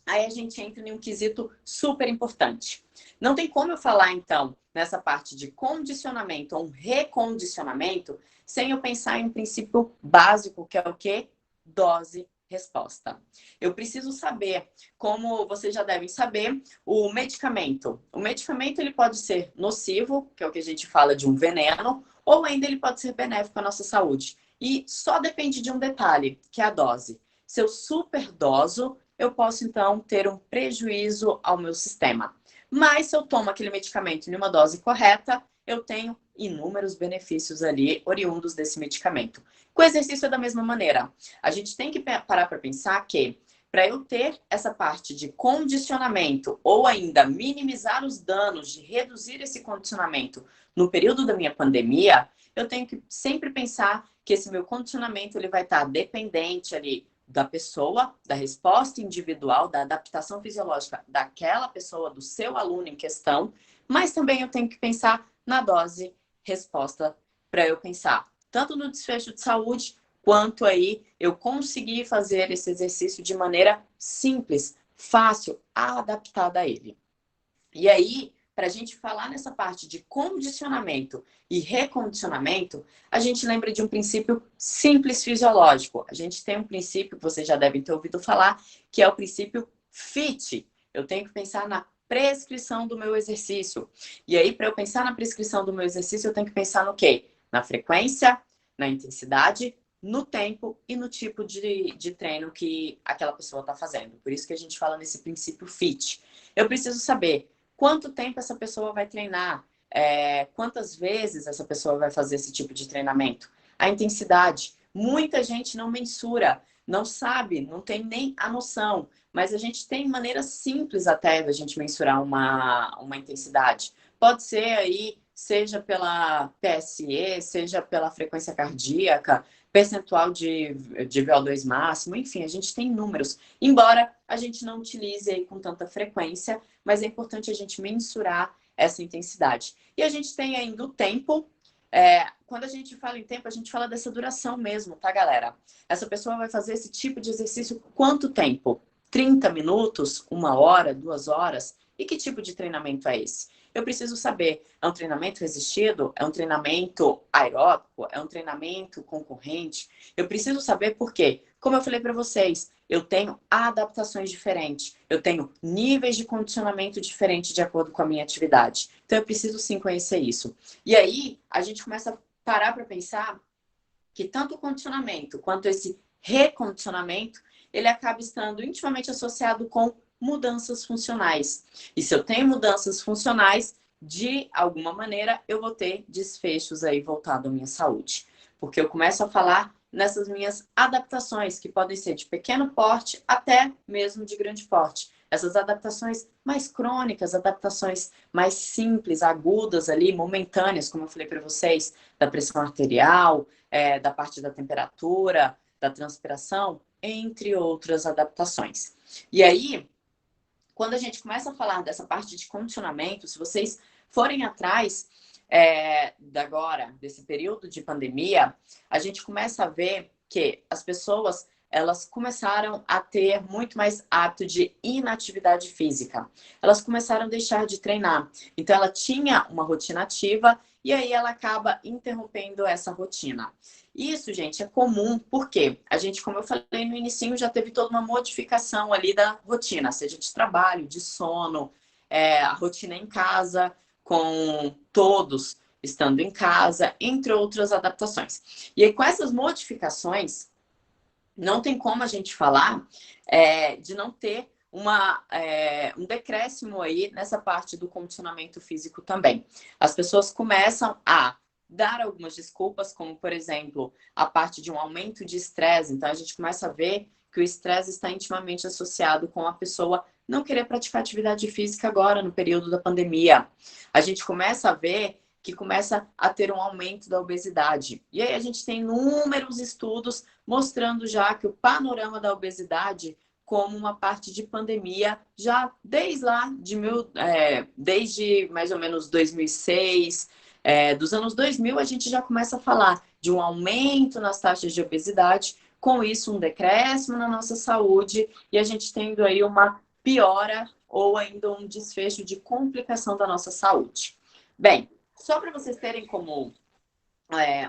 aí a gente entra em um quesito super importante. Não tem como eu falar, então, nessa parte de condicionamento ou um recondicionamento, sem eu pensar em um princípio básico, que é o quê? Dose, resposta. Eu preciso saber, como vocês já devem saber, o medicamento. O medicamento ele pode ser nocivo, que é o que a gente fala de um veneno, ou ainda ele pode ser benéfico à nossa saúde. E só depende de um detalhe, que é a dose. Se eu superdoso, eu posso então ter um prejuízo ao meu sistema. Mas se eu tomo aquele medicamento em uma dose correta, eu tenho inúmeros benefícios ali oriundos desse medicamento. Com o exercício é da mesma maneira. A gente tem que parar para pensar que para eu ter essa parte de condicionamento ou ainda minimizar os danos, de reduzir esse condicionamento no período da minha pandemia, eu tenho que sempre pensar que esse meu condicionamento ele vai estar dependente ali da pessoa, da resposta individual, da adaptação fisiológica daquela pessoa, do seu aluno em questão, mas também eu tenho que pensar na dose resposta para eu pensar tanto no desfecho de saúde, quanto aí eu conseguir fazer esse exercício de maneira simples, fácil, adaptada a ele. E aí, para a gente falar nessa parte de condicionamento e recondicionamento, a gente lembra de um princípio simples fisiológico. A gente tem um princípio que vocês já devem ter ouvido falar, que é o princípio FIT. Eu tenho que pensar na prescrição do meu exercício. E aí, para eu pensar na prescrição do meu exercício, eu tenho que pensar no quê? Na frequência, na intensidade, no tempo e no tipo de treino que aquela pessoa está fazendo. Por isso que a gente fala nesse princípio FIT. Eu preciso saber quanto tempo essa pessoa vai treinar, quantas vezes essa pessoa vai fazer esse tipo de treinamento, a intensidade. Muita gente não mensura, não sabe, não tem nem a noção, mas a gente tem maneiras simples até da gente mensurar uma intensidade. Pode ser aí, seja pela PSE, seja pela frequência cardíaca, percentual de VO2 máximo, enfim, a gente tem números. Embora a gente não utilize aí com tanta frequência, mas é importante a gente mensurar essa intensidade. E a gente tem ainda o tempo. Quando a gente fala em tempo, a gente fala dessa duração mesmo, tá, galera? Essa pessoa vai fazer esse tipo de exercício quanto tempo? 30 minutos, 1 hora, 2 horas? E que tipo de treinamento é esse? Eu preciso saber, é um treinamento resistido? É um treinamento aeróbico? É um treinamento concorrente? Eu preciso saber por quê. Como eu falei para vocês, eu tenho adaptações diferentes, eu tenho níveis de condicionamento diferentes de acordo com a minha atividade. Então, eu preciso sim conhecer isso. E aí, a gente começa a parar para pensar que tanto o condicionamento quanto esse recondicionamento, ele acaba estando intimamente associado com mudanças funcionais. E se eu tenho mudanças funcionais, de alguma maneira, eu vou ter desfechos aí voltados à minha saúde. Porque eu começo a falar nessas minhas adaptações, que podem ser de pequeno porte até mesmo de grande porte. Essas adaptações mais crônicas, adaptações mais simples, agudas ali, momentâneas, como eu falei para vocês, da pressão arterial, da parte da temperatura, da transpiração, entre outras adaptações. E aí, quando a gente começa a falar dessa parte de condicionamento, se vocês forem atrás agora, desse período de pandemia, a gente começa a ver que as pessoas elas começaram a ter muito mais hábito de inatividade física. Elas começaram a deixar de treinar. Então, ela tinha uma rotina ativa e aí ela acaba interrompendo essa rotina. Isso, gente, é comum, porque a gente, como eu falei no início, já teve toda uma modificação ali da rotina, seja de trabalho, de sono, a rotina em casa, com todos estando em casa, entre outras adaptações. E aí, com essas modificações, não tem como a gente falar de não ter um decréscimo aí nessa parte do condicionamento físico também. As pessoas começam a dar algumas desculpas, como, por exemplo, a parte de um aumento de estresse. Então, a gente começa a ver que o estresse está intimamente associado com a pessoa não querer praticar atividade física agora, no período da pandemia. A gente começa a ver que começa a ter um aumento da obesidade. E aí a gente tem inúmeros estudos mostrando já que o panorama da obesidade como uma parte de pandemia, já desde lá, desde mais ou menos 2006, dos anos 2000, a gente já começa a falar de um aumento nas taxas de obesidade com isso um decréscimo na nossa saúde e a gente tendo aí uma piora ou ainda um desfecho de complicação da nossa saúde. Bem, só para vocês terem como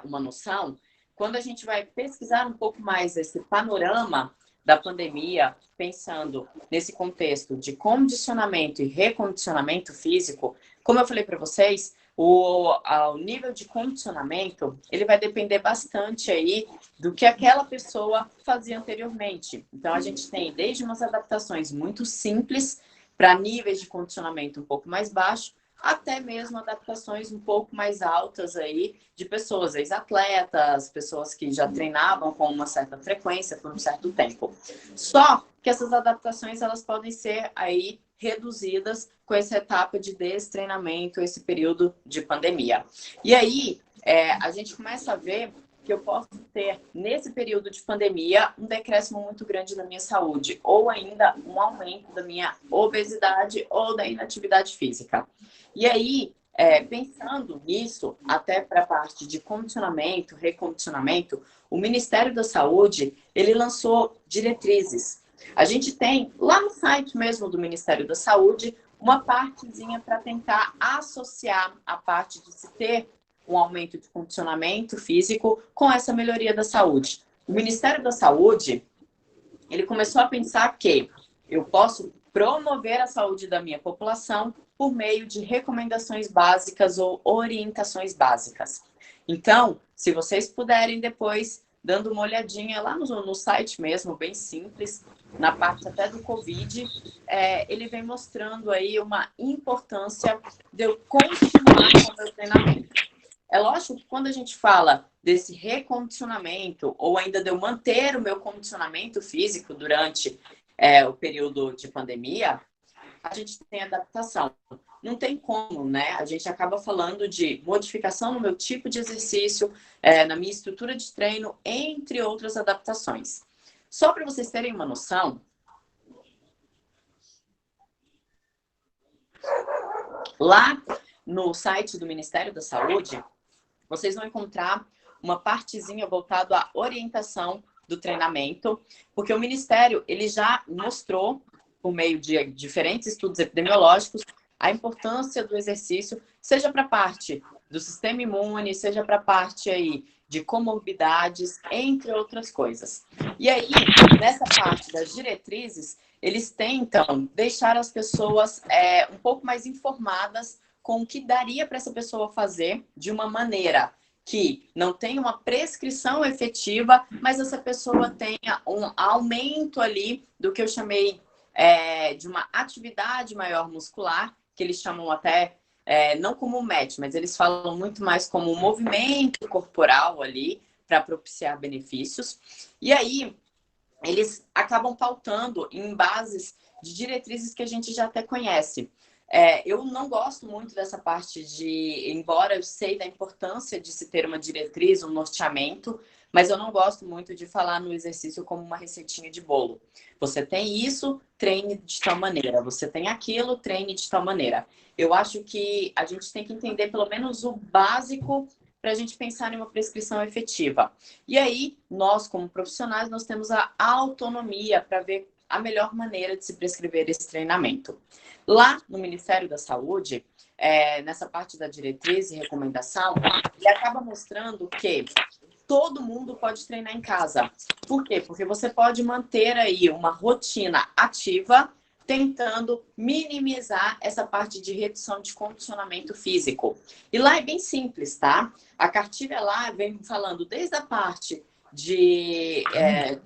uma noção, quando a gente vai pesquisar um pouco mais esse panorama da pandemia, pensando nesse contexto de condicionamento e recondicionamento físico, como eu falei para vocês, o nível de condicionamento, ele vai depender bastante aí do que aquela pessoa fazia anteriormente. Então, a gente tem desde umas adaptações muito simples para níveis de condicionamento um pouco mais baixos, até mesmo adaptações um pouco mais altas aí de pessoas, ex-atletas, pessoas que já treinavam com uma certa frequência por um certo tempo. Só que essas adaptações, elas podem ser aí reduzidas com essa etapa de destreinamento, esse período de pandemia. E aí, a gente começa a ver que eu posso ter, nesse período de pandemia, um decréscimo muito grande na minha saúde, ou ainda um aumento da minha obesidade ou da inatividade física. E aí, pensando nisso, até para a parte de condicionamento, recondicionamento, o Ministério da Saúde, ele lançou diretrizes. A gente tem, lá no site mesmo do Ministério da Saúde, uma partezinha para tentar associar a parte de se ter um aumento de condicionamento físico com essa melhoria da saúde. O Ministério da Saúde, ele começou a pensar que eu posso promover a saúde da minha população por meio de recomendações básicas ou orientações básicas. Então, se vocês puderem depois, dando uma olhadinha lá no site mesmo, bem simples, na parte até do Covid, ele vem mostrando aí uma importância de eu continuar com o meu treinamento. É lógico que quando a gente fala desse recondicionamento, ou ainda de eu manter o meu condicionamento físico durante o período de pandemia, a gente tem adaptação. Não tem como, né? A gente acaba falando de modificação no meu tipo de exercício, na minha estrutura de treino, entre outras adaptações. Só para vocês terem uma noção, lá no site do Ministério da Saúde, vocês vão encontrar uma partezinha voltada à orientação do treinamento, porque o Ministério ele já mostrou, por meio de diferentes estudos epidemiológicos, a importância do exercício, seja para a parte do sistema imune, seja para a parte aí de comorbidades, entre outras coisas. E aí, nessa parte das diretrizes, eles tentam deixar as pessoas um pouco mais informadas com o que daria para essa pessoa fazer de uma maneira que não tenha uma prescrição efetiva, mas essa pessoa tenha um aumento ali do que eu chamei de uma atividade maior muscular, que eles chamam até, não como match, mas eles falam muito mais como um movimento corporal ali, para propiciar benefícios. E aí, eles acabam pautando em bases de diretrizes que a gente já até conhece. Eu não gosto muito dessa parte de, embora eu sei da importância de se ter uma diretriz, um norteamento, mas eu não gosto muito de falar no exercício como uma receitinha de bolo. Você tem isso, treine de tal maneira. Você tem aquilo, treine de tal maneira. Eu acho que a gente tem que entender pelo menos o básico para a gente pensar em uma prescrição efetiva. E aí, nós, como profissionais, nós temos a autonomia para ver a melhor maneira de se prescrever esse treinamento. Lá no Ministério da Saúde, nessa parte da diretriz e recomendação, ele acaba mostrando que todo mundo pode treinar em casa. Por quê? Porque você pode manter aí uma rotina ativa, tentando minimizar essa parte de redução de condicionamento físico. E lá é bem simples, tá? A cartilha lá vem falando desde a parte de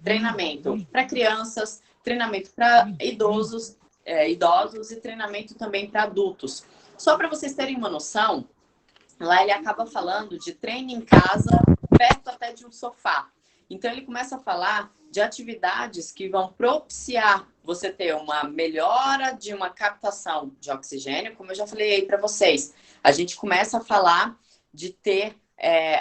treinamento para crianças, treinamento para idosos e treinamento também para adultos. Só para vocês terem uma noção, lá ele acaba falando de treino em casa, perto até de um sofá. Então, ele começa a falar de atividades que vão propiciar você ter uma melhora de uma captação de oxigênio, como eu já falei aí para vocês. A gente começa a falar de ter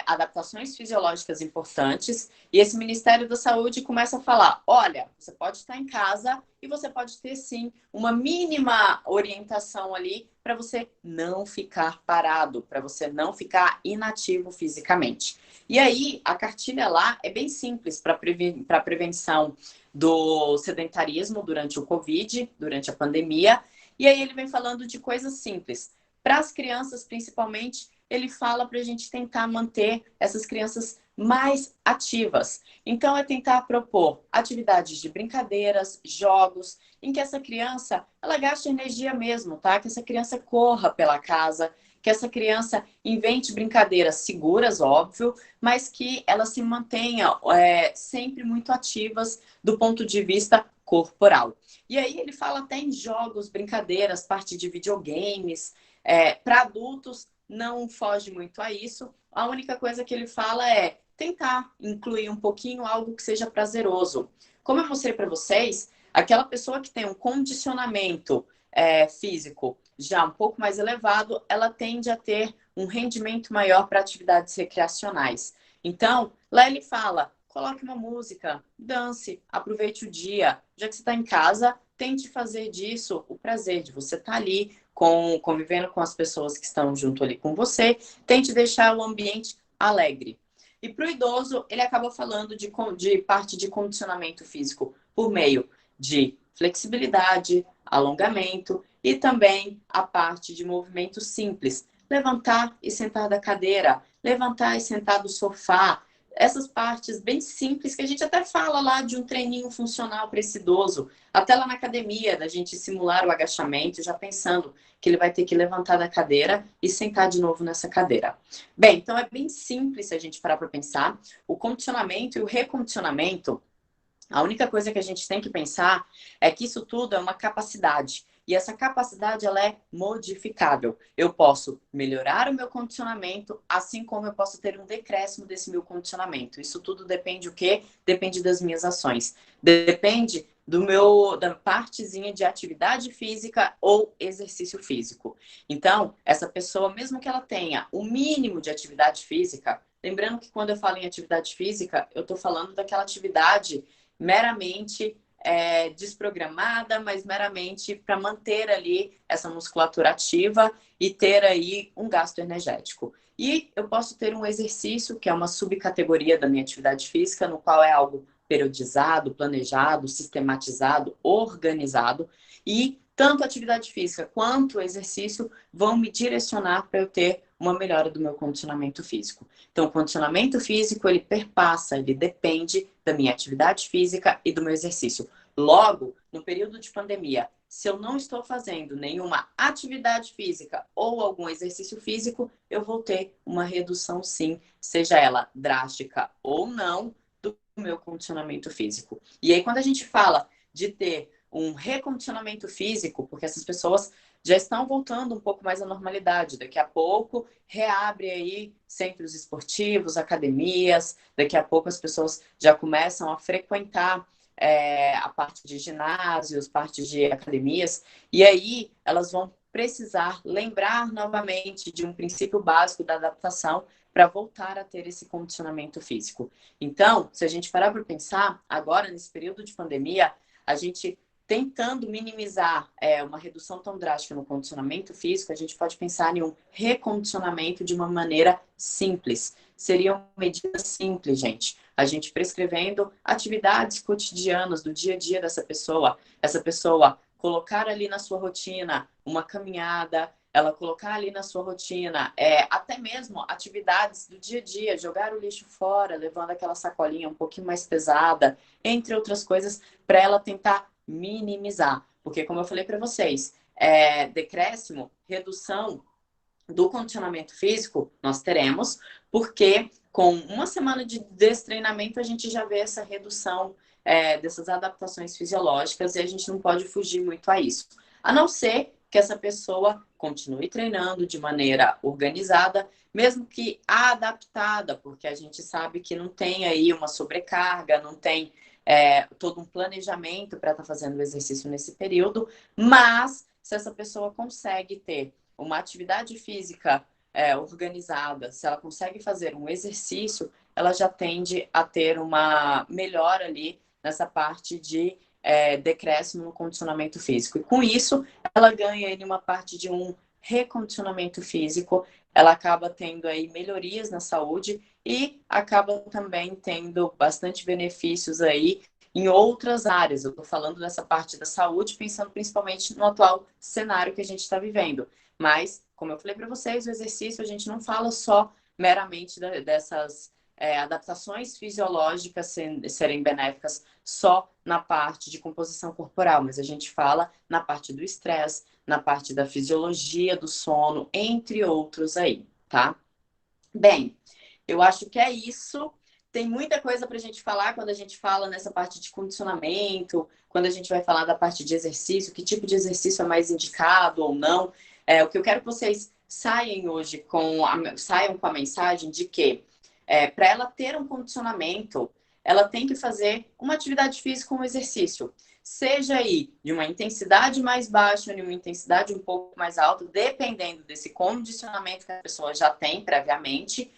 adaptações fisiológicas importantes, e esse Ministério da Saúde começa a falar, olha, você pode estar em casa e você pode ter, sim, uma mínima orientação ali para você não ficar parado, para você não ficar inativo fisicamente. E aí, a cartilha lá é bem simples para a prevenção do sedentarismo durante o Covid, durante a pandemia, e aí ele vem falando de coisas simples. Para as crianças, principalmente, ele fala para a gente tentar manter essas crianças mais ativas. Então, é tentar propor atividades de brincadeiras, jogos, em que essa criança, ela gaste energia mesmo, tá? Que essa criança corra pela casa, que essa criança invente brincadeiras seguras, óbvio, mas que elas se mantenha sempre muito ativas do ponto de vista corporal. E aí ele fala até em jogos, brincadeiras, parte de videogames, para adultos, não foge muito a isso. A única coisa que ele fala é tentar incluir um pouquinho algo que seja prazeroso. Como eu mostrei para vocês, aquela pessoa que tem um condicionamento físico já um pouco mais elevado, ela tende a ter um rendimento maior para atividades recreacionais. Então, lá ele fala, coloque uma música, dance, aproveite o dia. Já que você está em casa, tente fazer disso o prazer de você estar ali convivendo com as pessoas que estão junto ali com você. Tente deixar o ambiente alegre. E para o idoso, ele acaba falando de parte de condicionamento físico por meio de flexibilidade, alongamento e também a parte de movimento simples. Levantar e sentar da cadeira, levantar e sentar do sofá. Essas partes bem simples que a gente até fala lá de um treininho funcional para esse idoso. Até lá na academia, da gente simular o agachamento, já pensando que ele vai ter que levantar da cadeira e sentar de novo nessa cadeira. Bem, então é bem simples se a gente parar para pensar. O condicionamento e o recondicionamento, a única coisa que a gente tem que pensar é que isso tudo é uma capacidade. E essa capacidade, ela é modificável. Eu posso melhorar o meu condicionamento, assim como eu posso ter um decréscimo desse meu condicionamento. Isso tudo depende o quê? Depende das minhas ações. Depende da partezinha de atividade física ou exercício físico. Então, essa pessoa, mesmo que ela tenha o mínimo de atividade física, lembrando que quando eu falo em atividade física, eu estou falando daquela atividade meramente desprogramada, mas meramente para manter ali essa musculatura ativa e ter aí um gasto energético. E eu posso ter um exercício, que é uma subcategoria da minha atividade física, no qual é algo periodizado, planejado, sistematizado, organizado, e tanto a atividade física quanto o exercício vão me direcionar para eu ter uma melhora do meu condicionamento físico. Então, o condicionamento físico, ele perpassa, ele depende da minha atividade física e do meu exercício. Logo, no período de pandemia, se eu não estou fazendo nenhuma atividade física ou algum exercício físico, eu vou ter uma redução, sim, seja ela drástica ou não, do meu condicionamento físico. E aí, quando a gente fala de ter um recondicionamento físico, porque essas pessoas já estão voltando um pouco mais à normalidade. Daqui a pouco reabre aí centros esportivos, academias, daqui a pouco as pessoas já começam a frequentar a parte de ginásios, parte de academias, e aí elas vão precisar lembrar novamente de um princípio básico da adaptação para voltar a ter esse condicionamento físico. Então, se a gente parar para pensar, agora nesse período de pandemia, a gente tentando minimizar uma redução tão drástica no condicionamento físico, a gente pode pensar em um recondicionamento de uma maneira simples. Seriam medidas simples, gente. A gente prescrevendo atividades cotidianas do dia a dia dessa pessoa. Essa pessoa colocar ali na sua rotina uma caminhada, ela colocar ali na sua rotina até mesmo atividades do dia a dia, jogar o lixo fora, levando aquela sacolinha um pouquinho mais pesada, entre outras coisas, para ela tentar minimizar. Porque, como eu falei para vocês, decréscimo, redução do condicionamento físico, nós teremos, porque com uma semana de destreinamento a gente já vê essa redução dessas adaptações fisiológicas e a gente não pode fugir muito a isso. A não ser que essa pessoa continue treinando de maneira organizada, mesmo que adaptada, porque a gente sabe que não tem aí uma sobrecarga, não tem todo um planejamento para estar fazendo o exercício nesse período, mas se essa pessoa consegue ter uma atividade física organizada, se ela consegue fazer um exercício, ela já tende a ter uma melhora ali nessa parte de decréscimo no condicionamento físico. E com isso, ela ganha aí uma parte de um recondicionamento físico, ela acaba tendo aí melhorias na saúde e acaba também tendo bastante benefícios aí em outras áreas. Eu estou falando dessa parte da saúde, pensando principalmente no atual cenário que a gente está vivendo. Mas, como eu falei para vocês, o exercício a gente não fala só meramente dessas adaptações fisiológicas serem benéficas só na parte de composição corporal, mas a gente fala na parte do estresse, na parte da fisiologia do sono, entre outros aí, tá? Bem, eu acho que é isso. Tem muita coisa para a gente falar quando a gente fala nessa parte de condicionamento, quando a gente vai falar da parte de exercício, que tipo de exercício é mais indicado ou não. O que eu quero que vocês saiam com a mensagem de que para ela ter um condicionamento, ela tem que fazer uma atividade física, um exercício. Seja aí de uma intensidade mais baixa, de uma intensidade um pouco mais alta, dependendo desse condicionamento que a pessoa já tem previamente.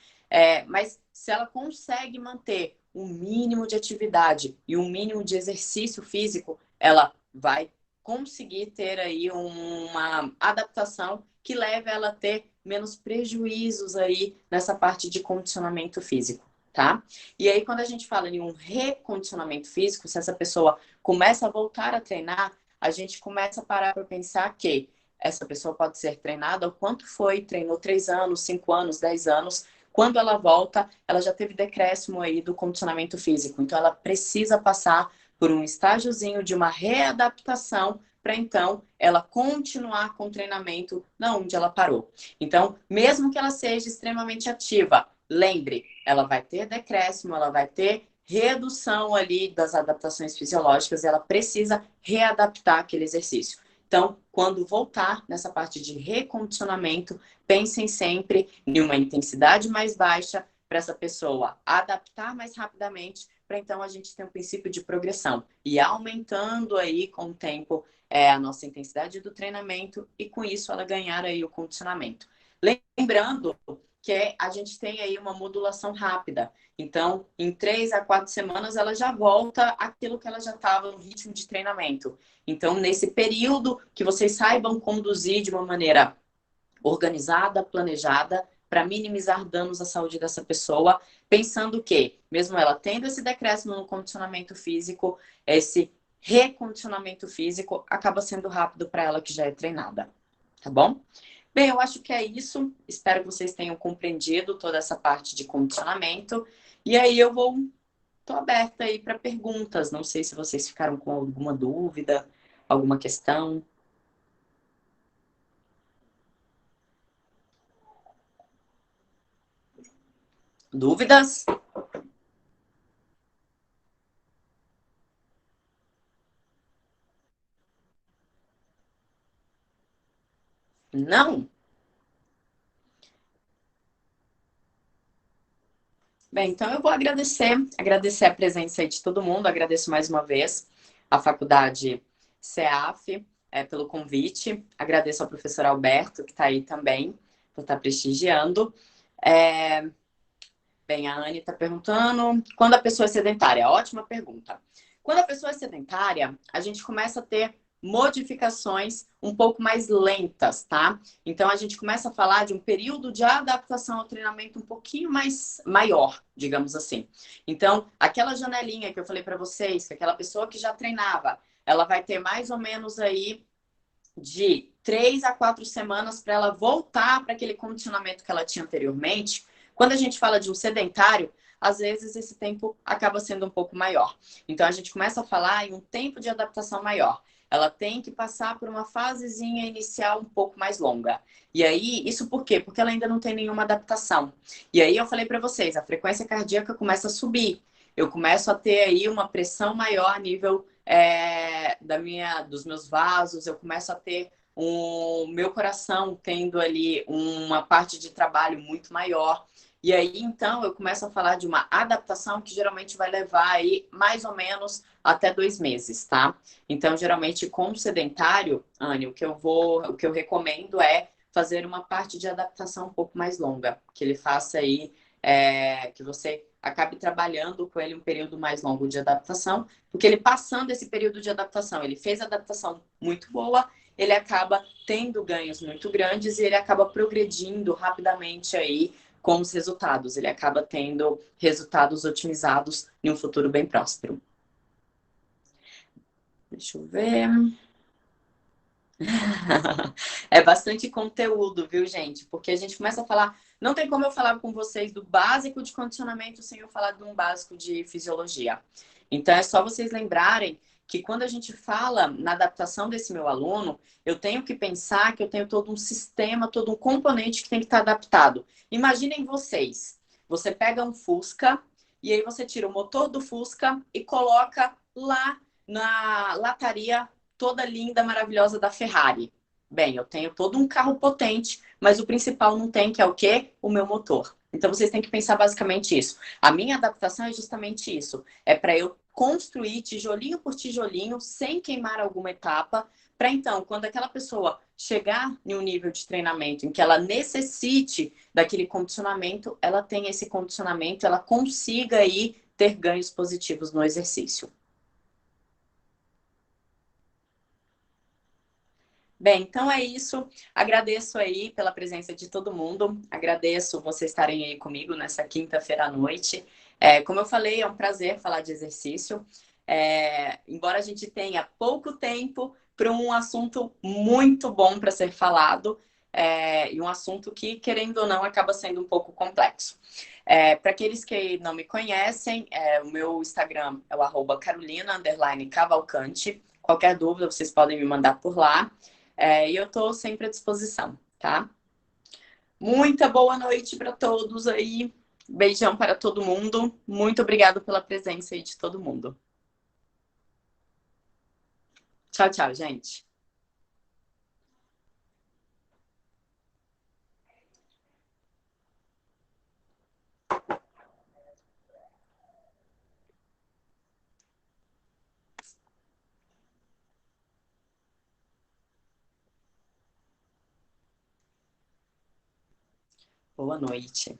Mas se ela consegue manter um mínimo de atividade e um mínimo de exercício físico, ela vai conseguir ter aí uma adaptação que leve ela a ter menos prejuízos aí nessa parte de condicionamento físico, tá? E aí, quando a gente fala em um recondicionamento físico, se essa pessoa começa a voltar a treinar, a gente começa a parar para pensar que essa pessoa pode ser treinada o quanto foi, treinou 3 anos, 5 anos, 10 anos. Quando ela volta, ela já teve decréscimo aí do condicionamento físico. Então, ela precisa passar por um estágiozinho de uma readaptação para então ela continuar com o treinamento na onde ela parou. Então, mesmo que ela seja extremamente ativa, lembre, ela vai ter decréscimo, ela vai ter redução ali das adaptações fisiológicas, ela precisa readaptar aquele exercício. Então, quando voltar nessa parte de recondicionamento, pensem sempre em uma intensidade mais baixa para essa pessoa adaptar mais rapidamente, para então a gente ter um princípio de progressão e aumentando aí com o tempo a nossa intensidade do treinamento e com isso ela ganhar aí o condicionamento. Lembrando que a gente tem aí uma modulação rápida. Então, em 3 a 4 semanas, ela já volta àquilo que ela já estava no ritmo de treinamento. Então, nesse período, que vocês saibam conduzir de uma maneira organizada, planejada, para minimizar danos à saúde dessa pessoa, pensando que, mesmo ela tendo esse decréscimo no condicionamento físico, esse recondicionamento físico acaba sendo rápido para ela que já é treinada. Tá bom? Bem, eu acho que é isso. Espero que vocês tenham compreendido toda essa parte de condicionamento. E aí tô aberta aí para perguntas. Não sei se vocês ficaram com alguma dúvida, alguma questão. Dúvidas? Não? Bem, então eu vou agradecer a presença aí de todo mundo, agradeço mais uma vez a faculdade CEAF pelo convite, agradeço ao professor Alberto, que está aí também, por estar prestigiando. É, Bem, a Anne está perguntando, quando a pessoa é sedentária? Ótima pergunta. Quando a pessoa é sedentária, a gente começa a ter modificações um pouco mais lentas, tá? Então a gente começa a falar de um período de adaptação ao treinamento um pouquinho mais maior, digamos assim. Então, aquela janelinha que eu falei para vocês, que aquela pessoa que já treinava, ela vai ter mais ou menos aí de 3 a 4 semanas para ela voltar para aquele condicionamento que ela tinha anteriormente. Quando a gente fala de um sedentário, às vezes esse tempo acaba sendo um pouco maior. Então a gente começa a falar em um tempo de adaptação maior. Ela tem que passar por uma fasezinha inicial um pouco mais longa. E aí, isso por quê? Porque ela ainda não tem nenhuma adaptação. E aí eu falei para vocês, a frequência cardíaca começa a subir. Eu começo a ter aí uma pressão maior a nível dos meus vasos, eu começo a ter o meu coração tendo ali uma parte de trabalho muito maior. E aí, então, eu começo a falar de uma adaptação que geralmente vai levar aí mais ou menos até 2 meses, tá? Então, geralmente, com o sedentário, Anne, o que eu recomendo é fazer uma parte de adaptação um pouco mais longa, que ele faça aí, que você acabe trabalhando com ele um período mais longo de adaptação, porque ele passando esse período de adaptação, ele fez a adaptação muito boa, ele acaba tendo ganhos muito grandes e ele acaba progredindo rapidamente aí com os resultados. Ele acaba tendo resultados otimizados em um futuro bem próspero. Deixa eu ver. É bastante conteúdo, viu, gente? Porque a gente começa a falar. Não tem como eu falar com vocês do básico de condicionamento sem eu falar de um básico de fisiologia. Então, é só vocês lembrarem que quando a gente fala na adaptação desse meu aluno, eu tenho que pensar que eu tenho todo um sistema, todo um componente que tem que estar adaptado. Imaginem vocês. Você pega um Fusca e aí você tira o motor do Fusca e coloca lá na lataria toda linda, maravilhosa da Ferrari. Bem, eu tenho todo um carro potente, mas o principal não tem, que é o quê? O meu motor. Então vocês têm que pensar basicamente isso. A minha adaptação é justamente isso. É para eu construir tijolinho por tijolinho, sem queimar alguma etapa, para então, quando aquela pessoa chegar em um nível de treinamento em que ela necessite daquele condicionamento, ela tenha esse condicionamento, ela consiga aí ter ganhos positivos no exercício. Bem, então é isso. Agradeço aí pela presença de todo mundo. Agradeço vocês estarem aí comigo nessa quinta-feira à noite. Como eu falei, é um prazer falar de exercício. Embora a gente tenha pouco tempo para um assunto muito bom para ser falado, e um assunto que, querendo ou não, acaba sendo um pouco complexo. Para aqueles que não me conhecem, o meu Instagram é o @Carolina_Cavalcante. Qualquer dúvida, vocês podem me mandar por lá. E eu estou sempre à disposição, tá? Muita boa noite para todos aí. Beijão para todo mundo. Muito obrigado pela presença aí de todo mundo. Tchau, tchau, gente. Boa noite.